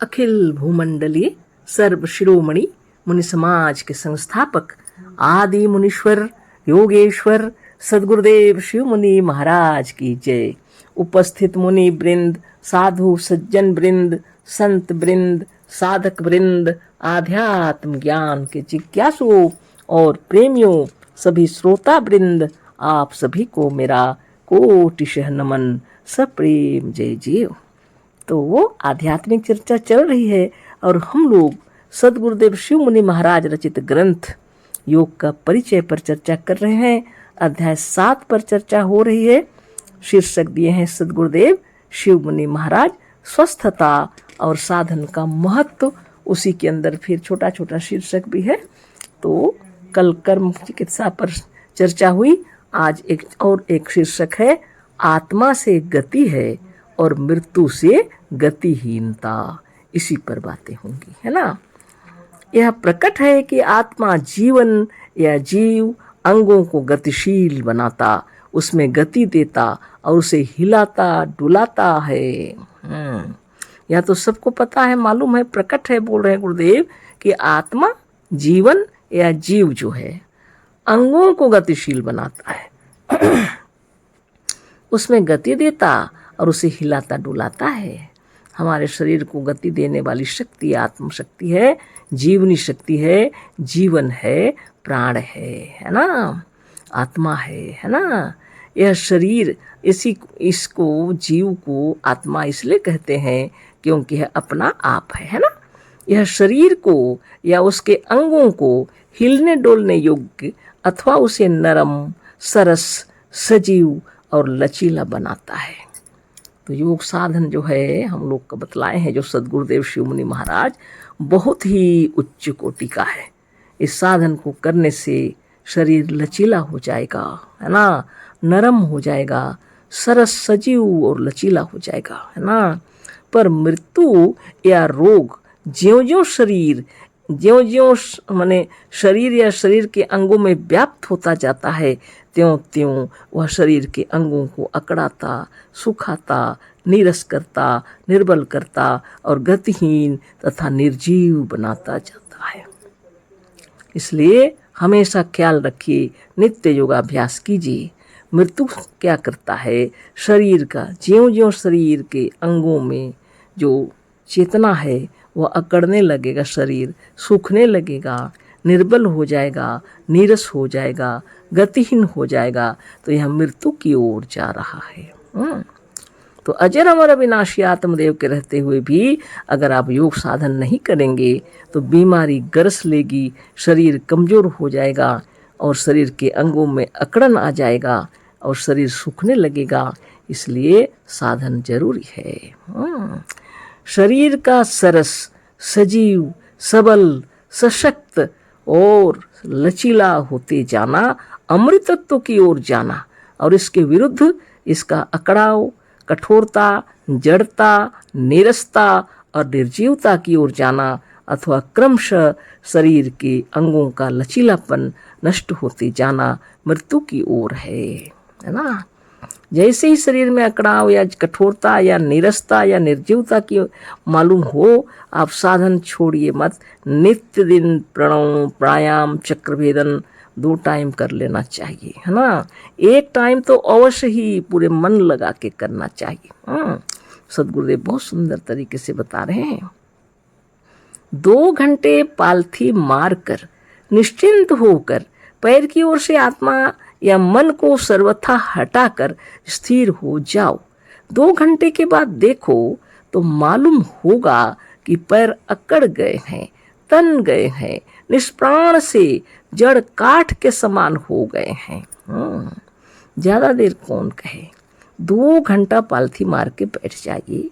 अखिल भूमंडलीय सर्व शिरोमणि मुनि समाज के संस्थापक आदि मुनीश्वर योगेश्वर सदगुरुदेव शिव मुनि महाराज की जय। उपस्थित मुनि वृंद, साधु सज्जन वृंद, संत वृंद, साधक वृंद, आध्यात्म ज्ञान के जिज्ञासुओं और प्रेमियों, सभी श्रोता वृंद, आप सभी को मेरा कोटिशः नमन, सप्रेम जय जय। तो वो आध्यात्मिक चर्चा चल रही है और हम लोग सदगुरुदेव शिव मुनि महाराज रचित ग्रंथ योग का परिचय पर चर्चा कर रहे हैं। अध्याय 7 पर चर्चा हो रही है। शीर्षक दिए हैं सदगुरुदेव शिव मुनि महाराज स्वस्थता और साधन का महत्व। उसी के अंदर फिर छोटा छोटा शीर्षक भी है। तो कल कर्म चिकित्सा पर चर्चा हुई, आज एक शीर्षक है आत्मा से गति है और मृत्यु से गतिहीनता। इसी पर बातें होंगी, है ना। यह प्रकट है कि आत्मा जीवन या जीव अंगों को गतिशील बनाता, उसमें गति देता और उसे हिलाता डुलाता है। यह तो सबको पता है, मालूम है, प्रकट है। बोल रहे हैं गुरुदेव कि आत्मा जीवन या जीव जो है अंगों को गतिशील बनाता है, उसमें गति देता और उसे हिलाता डुलाता है। हमारे शरीर को गति देने वाली शक्ति आत्म शक्ति है, जीवनी शक्ति है, जीवन है, प्राण है ना, आत्मा है ना। यह शरीर इसको जीव को आत्मा इसलिए कहते हैं क्योंकि यह अपना आप है ना। यह शरीर को या उसके अंगों को हिलने डोलने योग्य अथवा उसे नरम, सरस, सजीव और लचीला बनाता है। तो योग साधन जो है हम लोग को बतलाए हैं, जो सदगुरुदेव शिव मुनि महाराज, बहुत ही उच्च कोटि का है। इस साधन को करने से शरीर लचीला हो जाएगा, है ना, नरम हो जाएगा, सरस, सजीव और लचीला हो जाएगा, है ना। पर मृत्यु या रोग ज्यों ज्यों माने शरीर या शरीर के अंगों में व्याप्त होता जाता है, त्यों त्यों वह शरीर के अंगों को अकड़ाता, सुखाता, नीरस करता, निर्बल करता और गतिहीन तथा निर्जीव बनाता जाता है। इसलिए हमेशा ख्याल रखिए, नित्य योगाभ्यास कीजिए। मृत्यु क्या करता है शरीर का, ज्यों ज्यों शरीर के अंगों में जो चेतना है वह अकड़ने लगेगा, शरीर सूखने लगेगा, निर्बल हो जाएगा, नीरस हो जाएगा, गतिहीन हो जाएगा, तो यह मृत्यु की ओर जा रहा है। तो अजर अमर अविनाशी आत्मदेव के रहते हुए भी अगर आप योग साधन नहीं करेंगे तो बीमारी गरस लेगी, शरीर कमज़ोर हो जाएगा और शरीर के अंगों में अकड़न आ जाएगा और शरीर सूखने लगेगा। इसलिए साधन जरूरी है। शरीर का सरस, सजीव, सबल, सशक्त और लचीला होते जाना, अमृतत्व की ओर जाना, और इसके विरुद्ध इसका अकड़ाव, कठोरता, जड़ता, नीरसता और निर्जीवता की ओर जाना अथवा क्रमशः शरीर के अंगों का लचीलापन नष्ट होते जाना मृत्यु की ओर है ना। जैसे ही शरीर में अकड़ाव या कठोरता या नीरसता या निर्जीवता की मालूम हो, आप साधन छोड़िए मत। नित्य दिन प्रणव, प्राणायाम, चक्रभेदन 2 टाइम कर लेना चाहिए, है ना। 1 टाइम तो अवश्य ही पूरे मन लगा के करना चाहिए। सदगुरुदेव बहुत सुंदर तरीके से बता रहे हैं। 2 घंटे पालथी मार कर निश्चिंत होकर पैर की ओर से आत्मा या मन को सर्वथा हटाकर स्थिर हो जाओ। 2 घंटे के बाद देखो तो मालूम होगा कि पैर अकड़ गए हैं, तन गए हैं, निष्प्राण से जड़ काठ के समान हो गए हैं। ज़्यादा देर कौन कहे, 2 घंटा पालथी मार के बैठ जाइए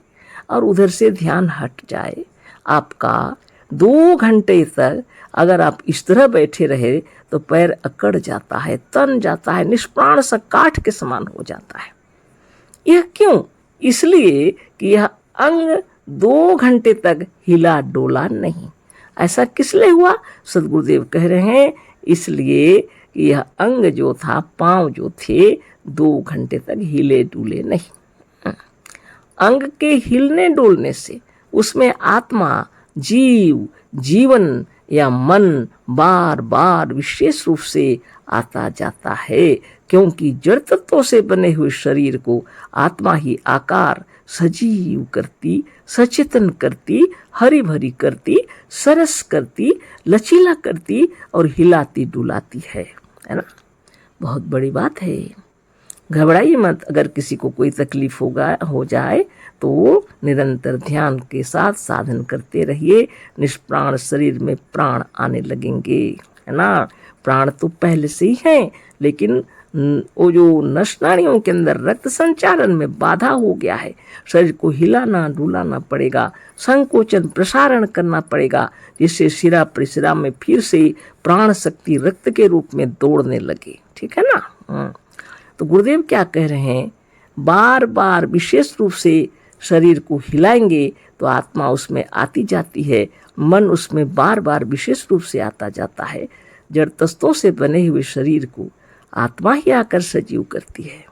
और उधर से ध्यान हट जाए आपका। 2 घंटे तक अगर आप इस तरह बैठे रहे तो पैर अकड़ जाता है, तन जाता है, निष्प्राण सा काठ के समान हो जाता है। यह क्यों? इसलिए कि यह अंग 2 घंटे तक हिला डोला नहीं। ऐसा किस लिए हुआ? सदगुरुदेव कह रहे हैं इसलिए कि यह अंग जो था, पांव जो थे, 2 घंटे तक हिले डुले नहीं। अंग के हिलने डोलने से उसमें आत्मा, जीव, जीवन या मन बार बार विशेष रूप से आता जाता है, क्योंकि जड़ तत्वों से बने हुए शरीर को आत्मा ही आकार, सजीव करती, सचेतन करती, हरी भरी करती, सरस करती, लचीला करती और हिलाती डुलाती है ना। बहुत बड़ी बात है। घबराइए मत, अगर किसी को कोई तकलीफ हो जाए तो निरंतर ध्यान के साथ साधन करते रहिए। निष्प्राण शरीर में प्राण आने लगेंगे, है ना। प्राण तो पहले से ही हैं, लेकिन वो जो नस नाड़ियों के अंदर रक्त संचारण में बाधा हो गया है, शरीर को हिलाना डुलाना पड़ेगा, संकोचन प्रसारण करना पड़ेगा, जिससे शिरा प्रशिरा में फिर से प्राण शक्ति रक्त के रूप में दौड़ने लगे। ठीक है ना। तो गुरुदेव क्या कह रहे हैं, बार बार विशेष रूप से शरीर को हिलाएंगे तो आत्मा उसमें आती जाती है, मन उसमें बार बार विशेष रूप से आता जाता है। जड़ तत्वों से बने हुए शरीर को आत्मा ही आकर सजीव करती है।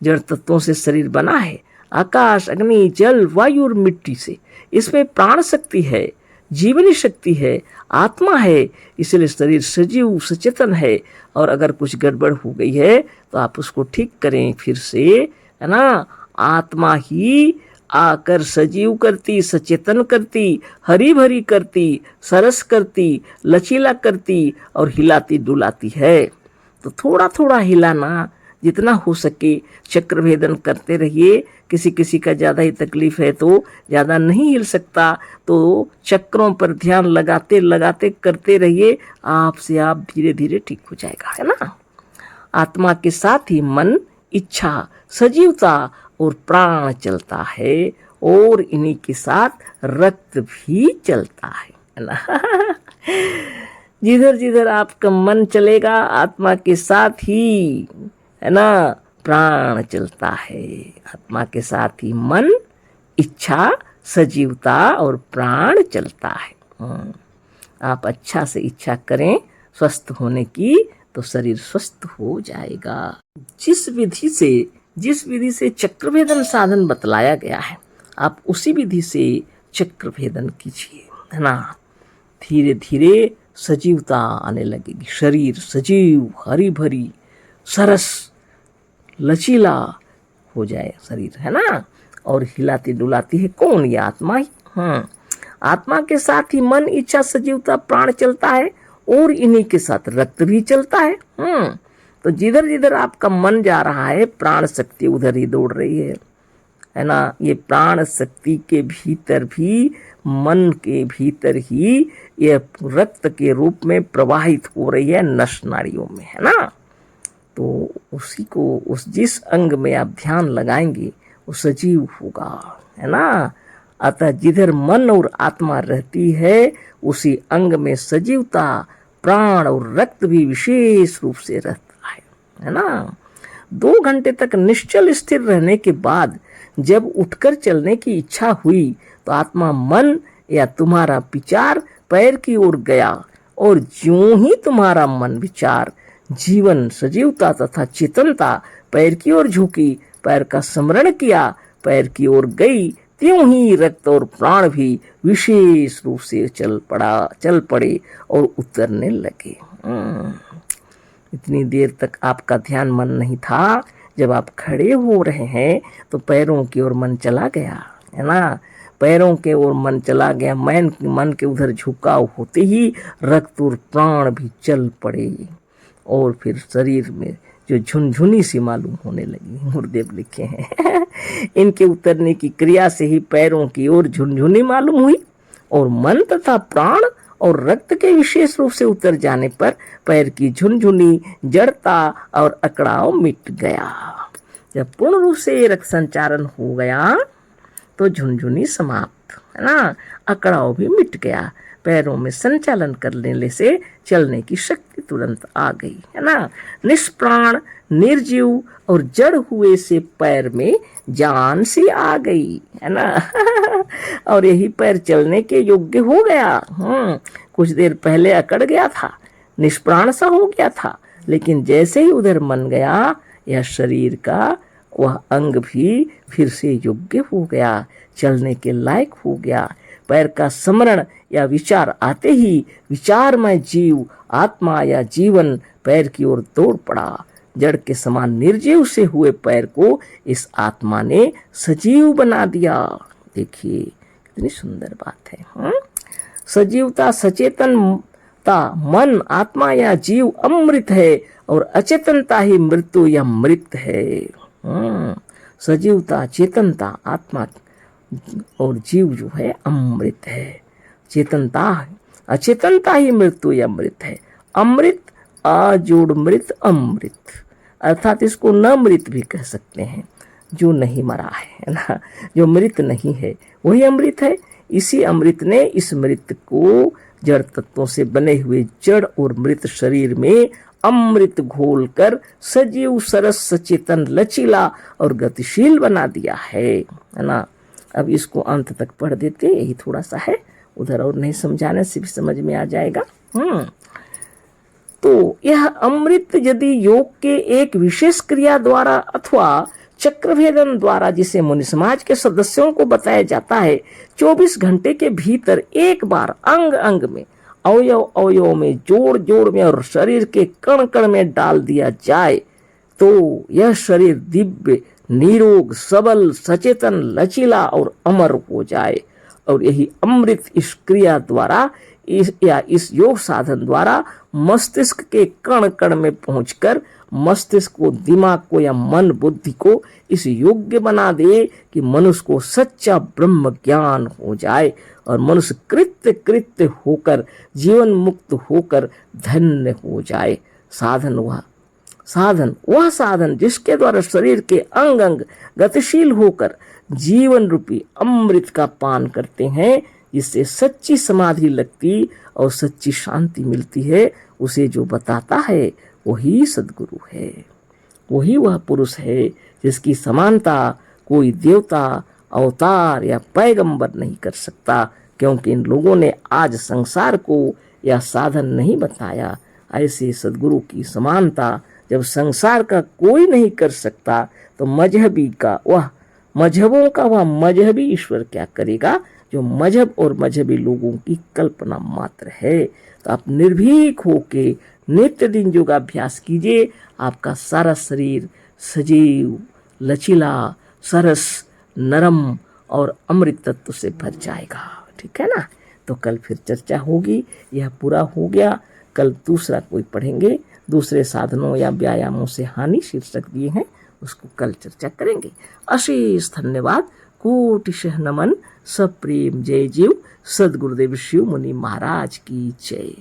जड़ तत्वों से शरीर बना है, आकाश, अग्नि, जल, वायु और मिट्टी से। इसमें प्राण शक्ति है, जीवनी शक्ति है, आत्मा है, इसलिए शरीर सजीव सचेतन है। और अगर कुछ गड़बड़ हो गई है तो आप उसको ठीक करें फिर से, है ना। आत्मा ही आकर सजीव करती, सचेतन करती, हरी भरी करती, सरस करती, लचीला करती और हिलाती डुलाती है। तो थोड़ा थोड़ा हिलाना, जितना हो सके चक्र भेदन करते रहिए। किसी किसी का ज़्यादा ही तकलीफ है तो ज़्यादा नहीं हिल सकता, तो चक्रों पर ध्यान लगाते लगाते करते रहिए, आपसे आप धीरे धीरे ठीक हो जाएगा, है ना। आत्मा के साथ ही मन, इच्छा, सजीवता और प्राण चलता है, और इन्हीं के साथ रक्त भी चलता है ना। जिधर जिधर आपका मन चलेगा आत्मा के साथ ही, है ना, प्राण चलता है। आत्मा के साथ ही मन, इच्छा, सजीवता और प्राण चलता है। आप अच्छा से इच्छा करें स्वस्थ होने की, तो शरीर स्वस्थ हो जाएगा। जिस विधि से चक्रभेदन साधन बतलाया गया है, आप उसी विधि से चक्रभेदन कीजिए, है ना। धीरे धीरे सजीवता आने लगेगी, शरीर सजीव, हरी भरी, सरस, लचीला हो जाए शरीर, है ना। और हिलाती डुलाती है कौन, ये आत्मा ही। आत्मा के साथ ही मन, इच्छा, सजीवता, प्राण चलता है, और इन्हीं के साथ रक्त भी चलता है। तो जिधर जिधर आपका मन जा रहा है, प्राण शक्ति उधर ही दौड़ रही है ना। ये प्राण शक्ति के भीतर भी, मन के भीतर ही ये रक्त के रूप में प्रवाहित हो रही है नस नाड़ियों में, है ना। तो उसी को जिस अंग में आप ध्यान लगाएंगे वो सजीव होगा, है ना। अतः जिधर मन और आत्मा रहती है उसी अंग में सजीवता, प्राण और रक्त भी विशेष रूप से रहता है ना। 2 घंटे तक निश्चल स्थिर रहने के बाद जब उठकर चलने की इच्छा हुई तो आत्मा, मन या तुम्हारा विचार पैर की ओर गया, और ज्यों ही तुम्हारा मन, विचार, जीवन, सजीवता तथा चेतनता पैर की ओर झुकी, पैर का स्मरण किया, पैर की ओर गई, त्यों ही रक्त और प्राण भी विशेष रूप से चल पड़े और उतरने लगे। इतनी देर तक आपका ध्यान मन नहीं था, जब आप खड़े हो रहे हैं तो पैरों की ओर मन चला गया, है ना। पैरों के ओर मन चला गया, मन के उधर झुकाव होते ही रक्त और प्राण भी चल पड़े, और फिर शरीर में जो झुनझुनी सी मालूम होने लगी, गुरुदेव लिखे हैं। इनके उतरने की क्रिया से ही पैरों की ओर झुनझुनी मालूम हुई, और मन तथा प्राण और रक्त के विशेष रूप से उतर जाने पर पैर की झुनझुनी, जड़ता और अकड़ाव मिट गया। जब पूर्ण रूप से रक्त संचारण हो गया तो झुनझुनी समाप्त, है ना, अकड़ाव भी मिट गया। पैरों में संचालन करने से चलने की शक्ति तुरंत आ गई, है ना। निष्प्राण, निर्जीव और जड़ हुए से पैर में जान सी आ गई, है ना। और यही पैर चलने के योग्य हो गया। कुछ देर पहले अकड़ गया था, निष्प्राण सा हो गया था, लेकिन जैसे ही उधर मन गया, यह शरीर का वह अंग भी फिर से योग्य हो गया, चलने के लायक हो गया। पैर का स्मरण या विचार आते ही विचारमय जीव, आत्मा या जीवन पैर की ओर दौड़ पड़ा। जड़ के समान निर्जीव से हुए पैर को इस आत्मा ने सजीव बना दिया। देखिए कितनी सुंदर बात है। सजीवता, सचेतनता, मन, आत्मा या जीव अमृत है और अचेतनता ही मृत्यु या मृत है। सजीवता, चेतनता, आत्मा और जीव जो है अमृत है। चेतनता, अचेतनता ही मृत्यु या मृत है। अमृत, अजोड़ मृत, अमृत, अर्थात इसको न मृत भी कह सकते हैं, जो नहीं मरा है ना, जो मृत नहीं है वही अमृत है। इसी अमृत ने इस मृत को जड़ तत्वों से बने हुए जड़ और मृत शरीर में अमृत घोलकर सजीव, सरस, सचेतन, लचीला और गतिशील बना दिया है ना। अब इसको अंत तक पढ़ देते, यही थोड़ा सा है, उधर और नहीं समझाने से भी समझ में आ जाएगा। तो यह अमृत यदि योग के एक विशेष क्रिया द्वारा अथवा चक्रभेदन द्वारा, जिसे मुनि समाज के सदस्यों को बताया जाता है, 24 घंटे के भीतर एक बार अंग अंग में, अवयव अवयव में, जोड़ जोड़ में और शरीर के कण कण में डाल दिया जाए तो यह शरीर दिव्य, निरोग, सबल, सचेतन, लचीला और अमर हो जाए। और यही अमृत इस क्रिया द्वारा इस योग साधन द्वारा मस्तिष्क के कण कण में पहुंचकर मस्तिष्क को, दिमाग को या मन बुद्धि को इस योग्य बना दे कि मनुष्य को सच्चा ब्रह्म ज्ञान हो जाए और मनुष्य कृत्य कृत्य होकर, जीवन मुक्त होकर धन्य हो जाए। साधन वह साधन जिसके द्वारा शरीर के अंग अंग गतिशील होकर जीवन रूपी अमृत का पान करते हैं, जिससे सच्ची समाधि लगती और सच्ची शांति मिलती है, उसे जो बताता है वही सद्गुरु है। वही वह पुरुष है जिसकी समानता कोई देवता, अवतार या पैगंबर नहीं कर सकता, क्योंकि इन लोगों ने आज संसार को यह साधन नहीं बताया। ऐसे सद्गुरु की समानता जब संसार का कोई नहीं कर सकता, तो मजहबों का वह मजहबी ईश्वर क्या करेगा, जो मजहब और मजहबी लोगों की कल्पना मात्र है। तो आप निर्भीक होके नित्य दिन योगाभ्यास कीजिए, आपका सारा शरीर सजीव, लचीला, सरस, नरम और अमृत तत्व से भर जाएगा। ठीक है ना। तो कल फिर चर्चा होगी। यह पूरा हो गया, कल दूसरा कोई पढ़ेंगे, दूसरे साधनों या व्यायामों से हानि शीर्षक दिए हैं, उसको कल चर्चा करेंगे। अशेष धन्यवाद, कोटिशः नमन, सप्रेम जय जीव। सद्गुरुदेव शिव मुनि महाराज की जय।